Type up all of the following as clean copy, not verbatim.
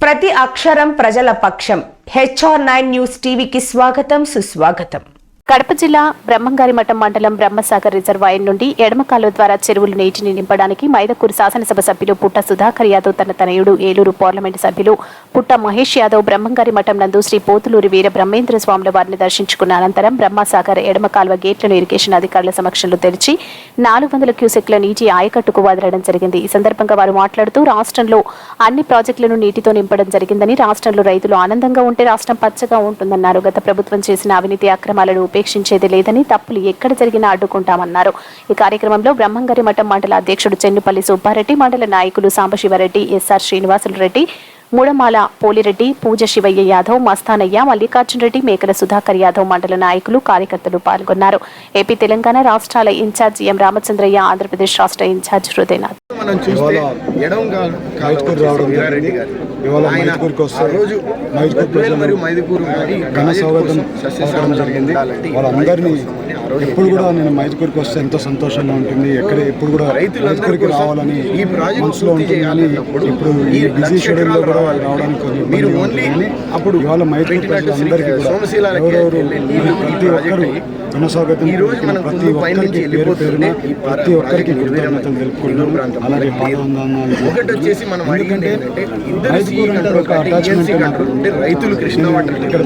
ప్రతి అక్షరం ప్రజల పక్షం. HR9 న్యూస్ టీవీకి స్వాగతం, సుస్వాగతం. కడప జిల్లా బ్రహ్మంగారిమఠం మండలం బ్రహ్మసాగర్ రిజర్వాయర్ నుండి ఎడమకాలువ ద్వారా చెరువులు నీటిని నింపడానికి మైదకూరు శాసనసభ సభ్యులు పుట్ట సుధాకర్ యాదవ్ తన తనయుడు ఏలూరు పార్లమెంటు సభ్యులు పుట్ట మహేష్ యాదవ్ బ్రహ్మంగారిమఠం నందు శ్రీ పోతులూరి వీర బ్రహ్మేంద్ర స్వాముల వారిని దర్శించుకున్న అనంతరం బ్రహ్మసాగర్ ఎడమకాలువ గేట్లను ఇరిగేషన్ అధికారుల సమక్షంలో తెరిచి 400 క్యూసెక్ల నీటి ఆయకట్టుకు వదలడం జరిగింది. ఈ సందర్భంగా వారు మాట్లాడుతూ రాష్ట్రంలో అన్ని ప్రాజెక్టులను నీటితో నింపడం జరిగిందని, రాష్ట్రంలో రైతులు ఆనందంగా ఉంటే రాష్ట్రం పచ్చగా ఉంటుందన్నారు. గత ప్రభుత్వం చేసిన అవినీతి అక్రమాలను ఉపేక్షించేది లేదని, తప్పులు ఎక్కడ జరిగినా అడ్డుకుంటామన్నారు. ఈ కార్యక్రమంలో బ్రహ్మంగారిమఠం మండల అధ్యక్షుడు చెన్నుపల్లి సుబ్బారెడ్డి, మండల నాయకులు సాంబశివరెడ్డి, SR శ్రీనివాసులు రెడ్డి, మూడమాల పోలిరెడ్డి, పూజ శివయ్య యాదవ్, మస్తానయ్య, మల్లికార్జున రెడ్డి, మేకల సుధాకర్ యాదవ్ మండల నాయకులు కార్యకర్తలు పాల్గొన్నారు. ఏపీ తెలంగాణ రాష్ట్రాల ఇన్ఛార్జ్ ఎం రామచంద్రయ్య, ఆంధ్రప్రదేశ్ రాష్ట్ర ఇన్ఛార్జ్ హృదయనాథ్. ఎప్పుడు కూడా నేను మైదుకూరుకి వస్తే ఎంతో సంతోషంగా ఉంటుంది. ఎప్పుడు కూడా రైతులకి రావాలని మనసులో ఉంటుంది. కానీ ఇప్పుడు ఈ బిజీ షెడ్యూల్లో కూడా రావడానికి కొంచెం అప్పుడు ఇవాళ మైదుకూరు ప్రజలందరికీ కూడా ఎవరెవరు ప్రతి ఒక్కరు కొనసాగుతుంది. ప్రతి ఒక్కరికి పేరు పేరున ప్రతి ఒక్కరికి కృతజ్ఞతలు తెలుపుకుంటున్నాం. అలాగే ఎందుకంటే మైదుకూరు అంటే ఒక అటాచ్మెంట్ ఇక్కడ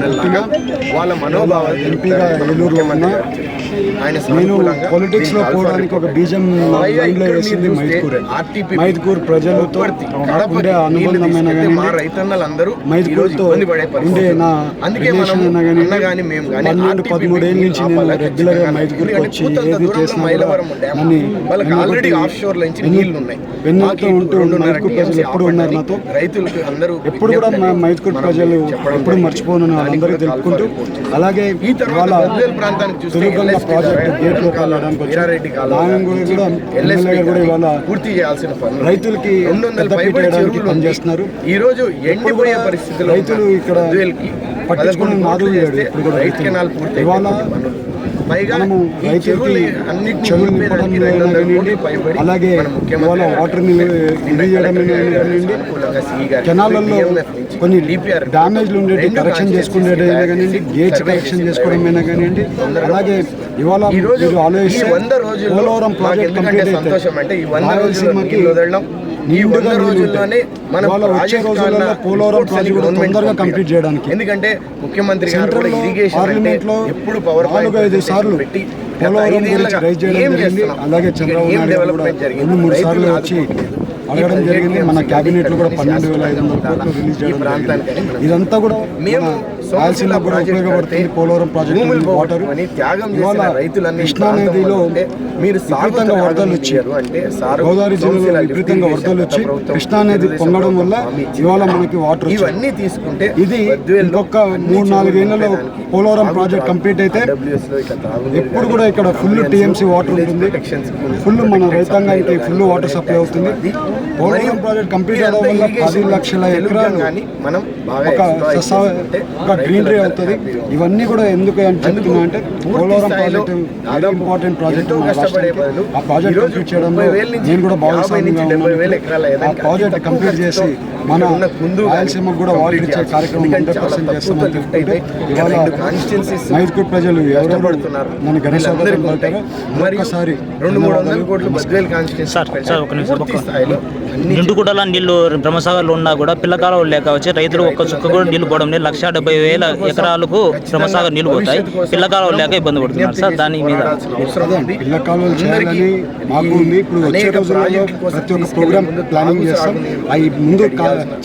పుట్టిన ఎంపీగా ఏలూరులో ఉన్న నేను పొలిటిక్స్ లో పోవడానికి ఒక బీజం లైన్లో వేసింది మైదుకూరు ప్రజలతో ఉండే అనుబంధమైన కానీ మైదుకూరుతో ఉండే నా రిలేషన్ అయినా కానీ 12-13 ఏళ్ళ నుంచి నేను రెగ్యులర్ గా మైదుకూరుకి వచ్చి ఏది చేసినా వెన్నుతో ఉంటూ మైదుకూరు ప్రజలు ఎప్పుడు ఉన్నారు నాతో. ఎప్పుడు కూడా మైదుకూరు ప్రజలు ఎప్పుడు మర్చిపోను వాళ్ళందరికీ తెలుపుకుంటూ, అలాగే వాళ్ళ తెలుగు ప్రాజెక్ట్ గేట్ లో వెళ్ళడానికి కూడా ఎమ్మెల్యే గారు కూడా ఇవాళ పూర్తి చేయాల్సిన పనులు రైతులకి పెద్దపీయడానికి పనిచేస్తున్నారు. ఈ రోజు ఎండిపోయే పరిస్థితులు రైతులు ఇక్కడ పట్టించుకుని మాధుర్యాడు. ఇప్పుడు కూడా ఇవాళ మనము రైతులకి చెరువులు నింపడం కానివ్వండి, అలాగే ఇవాళ వాటర్ని ఇది చేయడం కానివ్వండి, కెనాలలో కొన్ని డ్యామేజ్లు ఉండేవి కరెక్షన్ చేసుకునేది కానివ్వండి, గేట్స్ కరెక్షన్ చేసుకోవడమైనా కానివ్వండి. అలాగే ఇవాళ మీరు ఆలోచిస్తే పోలవరం ప్రాజెక్ట్ కంప్లీట్ అయితే రాయలసీమకి నిండుగా ఇవాళ వచ్చే రోజుల్లో పోలవరం ప్రాజెక్ట్ కూడా తొందరగా కంప్లీట్ చేయడానికి, ఎందుకంటే ముఖ్యమంత్రి సెంట్రల్ పార్లమెంట్ లో 4-5 సార్లు పోలవరం గురించి రైజ్ చేయడం జరిగింది. అలాగే చంద్రబాబు నాయుడు కూడా 2-3 సార్లు వచ్చి అడగడం జరిగింది. మన క్యాబినెట్ లో కూడా 12,500 కోట్లు రిలీజ్ చేయడం. ఇదంతా కూడా రాయలసీమ కూడా ఉపయోగపడుతుంది. పోలవరం ప్రాజెక్ట్ వాటర్ ఇవాళ కృష్ణా నదిలో విపరీతంగా వరదలు వచ్చి, గోదావరి జిల్లాలో విపరీతంగా వరదలు వచ్చి కృష్ణా నది పొంగడం వల్ల ఇవాళ మనకి వాటర్ తీసుకుంటే ఇది ఇంకొక 3-4 ఏళ్లలో పోలవరం ప్రాజెక్ట్ కంప్లీట్ అయితే ఎప్పుడు కూడా ఇక్కడ ఫుల్ TMC వాటర్ ఉంటుంది. ఫుల్ మన రైతాంగానికి ఫుల్ వాటర్ సప్లై అవుతుంది. పోలవరం ప్రాజెక్ట్ కంప్లీట్ అవడం వల్ల 10 లక్షల ఎకరాలు ఒక గ్రీనరీ అవుతుంది. ఇవన్నీ కూడా ఎందుకు అని చెప్తున్నా అంటే Polavaram project very important project. ఆ ప్రాజెక్ట్ కంప్లీట్ చేయడంలో నేను కూడా భాగస్వామ్యంగా ఉన్నాను. ఆ ప్రాజెక్ట్ కంప్లీట్ చేసి మన రాయలసీమకు కూడా వాటర్ ఇచ్చే కార్యక్రమం 100% చేస్తామని చెప్తుంటే ఇవాళ మైదుకూరు ప్రజలు ఎవరెవరు నన్ను గణేష్ పడతారో మరొకసారి 200-300 కోట్లు నిండుగుడల నీళ్లు బ్రహ్మసాగర్లో ఉన్నా కూడా పిల్లకాలువలు లేక వచ్చి రైతులు ఒక్క చుక్క కూడా నీళ్లు పోవడం లేదు. 170,000 ఎకరాలకు బ్రహ్మసాగర్ నీళ్లు పోతాయి. పిల్లకాలువలు లేక ఇబ్బంది పడుతున్నారు సార్. దాని మీద పిల్ల కాలువలు చేయాలని మాకు ఉంది. ఇప్పుడు వచ్చే రోజుల్లో ప్రతి ఒక్క ప్రోగ్రామ్ ప్లానింగ్ చేస్తాం. అవి ముందు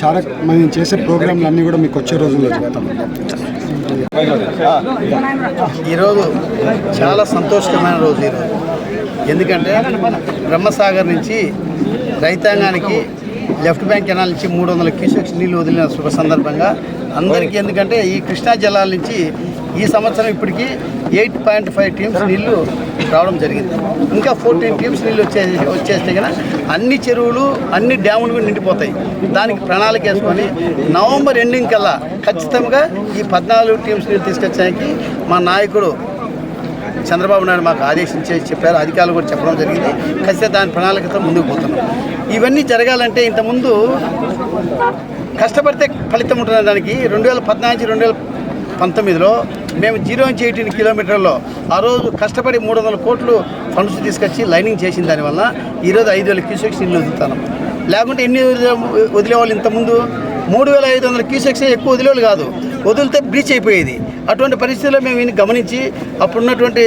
చాలా మనం చేసే ప్రోగ్రాంలు అన్నీ కూడా మీకు వచ్చే రోజుల్లో చెప్తాం. ఈరోజు చాలా సంతోషకరమైన రోజు ఈరోజు. ఎందుకంటే బ్రహ్మసాగర్ నుంచి రైతాంగానికి లెఫ్ట్ బ్యాంక్ కెనాల్ నుంచి 300 క్యూసెక్స్ నీళ్ళు వదిలిన శుభ సందర్భంగా అందరికీ, ఎందుకంటే ఈ కృష్ణా జలాల నుంచి ఈ సంవత్సరం ఇప్పటికీ 8.5 టీమ్స్ నీళ్లు రావడం జరిగింది. ఇంకా 14 టీమ్స్ నీళ్ళు వచ్చేస్తే కనుక అన్ని చెరువులు అన్ని డ్యాములు కూడా నిండిపోతాయి. దానికి ప్రణాళిక వేసుకొని నవంబర్ ఎండింగ్ కల్లా ఖచ్చితంగా ఈ 14 టీమ్స్ నీళ్ళు తీసుకొచ్చడానికి మా నాయకుడు చంద్రబాబు నాయుడు మాకు ఆదేశించి చెప్పారు. అధికారులు కూడా చెప్పడం జరిగింది. ఖచ్చితంగా దాని ప్రణాళికతో ముందుకు పోతున్నాం. ఇవన్నీ జరగాలంటే ఇంతకుముందు కష్టపడితే ఫలితం ఉంటున్న దానికి 2014-2019లో మేము 0-18 కిలోమీటర్లో ఆ రోజు కష్టపడి 300 కోట్లు ఫండ్స్ తీసుకొచ్చి లైనింగ్ చేసిన దానివల్ల ఈరోజు 5,000 క్యూసెక్స్ నీళ్ళు వదులుతున్నాం. లేకుంటే ఎన్ని వదిలేవాళ్ళు ఇంతకుముందు 3,500 క్యూసెక్స్ ఎక్కువ వదిలేవాళ్ళు కాదు, వదిలితే బ్రీచ్ అయిపోయేది. అటువంటి పరిస్థితుల్లో మేము ఈయన గమనించి అప్పుడున్నటువంటి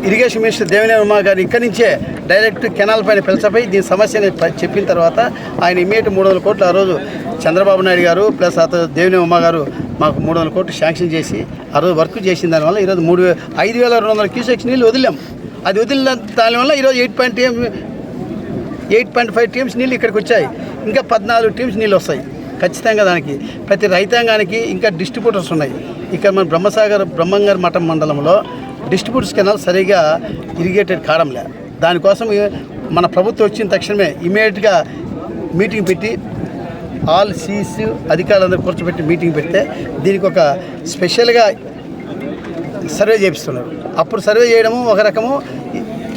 ఇరిగేషన్ మినిస్టర్ దేవినేని ఉమా గారు ఇక్కడి నుంచే డైరెక్ట్ కెనాల్ పైన పిలిచిపోయి దీని సమస్యని చెప్పిన తర్వాత ఆయన ఇమీడియట్ 300 కోట్లు ఆ రోజు చంద్రబాబు నాయుడు గారు ప్లస్ అతను దేవినేని ఉమా గారు మాకు 300 కోట్లు శాంక్షన్ చేసి ఆ రోజు వర్క్ చేసిన దానివల్ల ఈరోజు 5,200 క్యూసెక్స్ నీళ్ళు వదిలాం. అది వదిలిన దానివల్ల ఈరోజు 8.5 టీమ్స్ నీళ్ళు ఇక్కడికి వచ్చాయి. ఇంకా 14 టీమ్స్ నీళ్ళు వస్తాయి ఖచ్చితంగా. దానికి ప్రతి రైతాంగానికి ఇంకా డిస్ట్రిబ్యూటర్స్ ఉన్నాయి. ఇక్కడ మన బ్రహ్మంగారి మఠం మండలంలో డిస్ట్రిబ్యూటర్స్ కెనాల్ సరిగా ఇరిగేటెడ్ కావడంలే. దానికోసం మన ప్రభుత్వం వచ్చిన తక్షణమే ఇమీడియట్గా మీటింగ్ పెట్టి ఆల్ సీస్ అధికారులందరూ కూర్చోబెట్టి మీటింగ్ పెడితే దీనికి ఒక స్పెషల్గా సర్వే చేపిస్తున్నారు. అప్పుడు సర్వే చేయడము ఒక రకము,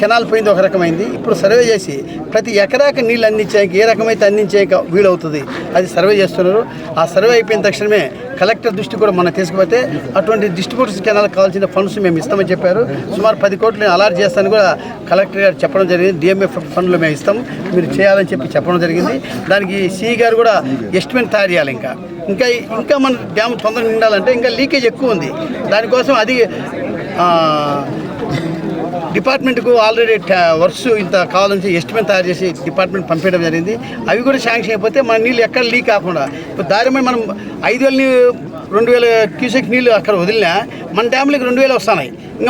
కెనాల్ పోయింది ఒక రకమైంది. ఇప్పుడు సర్వే చేసి ప్రతి ఎకరాకి నీళ్ళు అందించేకి ఏ రకమైతే అందించేక వీలవుతుంది అది సర్వే చేస్తున్నారు. ఆ సర్వే అయిపోయిన తక్షణమే కలెక్టర్ దృష్టి కూడా మనం తీసుకుపోతే అటువంటి డిస్ట్రిబ్యూటర్స్ కెనాల్ కావాల్సిన ఫండ్స్ మేము ఇస్తామని చెప్పారు. సుమారు 10 కోట్లు అలాట్ చేస్తాను కూడా కలెక్టర్ గారు చెప్పడం జరిగింది. డిఎంఎఫ్ ఫండ్లు మేము ఇస్తాం, మీరు చేయాలని చెప్పడం జరిగింది. దానికి సిఈ గారు కూడా ఎస్టిమేట్ తయారు చేయాలి. ఇంకా మన డ్యామ్ తొందరగా నిండాలంటే ఇంకా లీకేజ్ ఎక్కువ ఉంది. దానికోసం అది డిపార్ట్మెంట్కు ఆల్రెడీ వర్క్స్ ఇంత కావాలని ఎస్టిమేట్ తయారు చేసి డిపార్ట్మెంట్ పంపించడం జరిగింది. అవి కూడా శాంక్షన్ అయిపోతే మన నీళ్ళు ఎక్కడ లీక్ కాకుండా ఇప్పుడు దారిమే మనం 5,000 2,000 క్యూసెక్ నీళ్ళు అక్కడ వదిలినా మన డ్యామ్లకి 2,000 వస్తున్నాయి. ఇంకా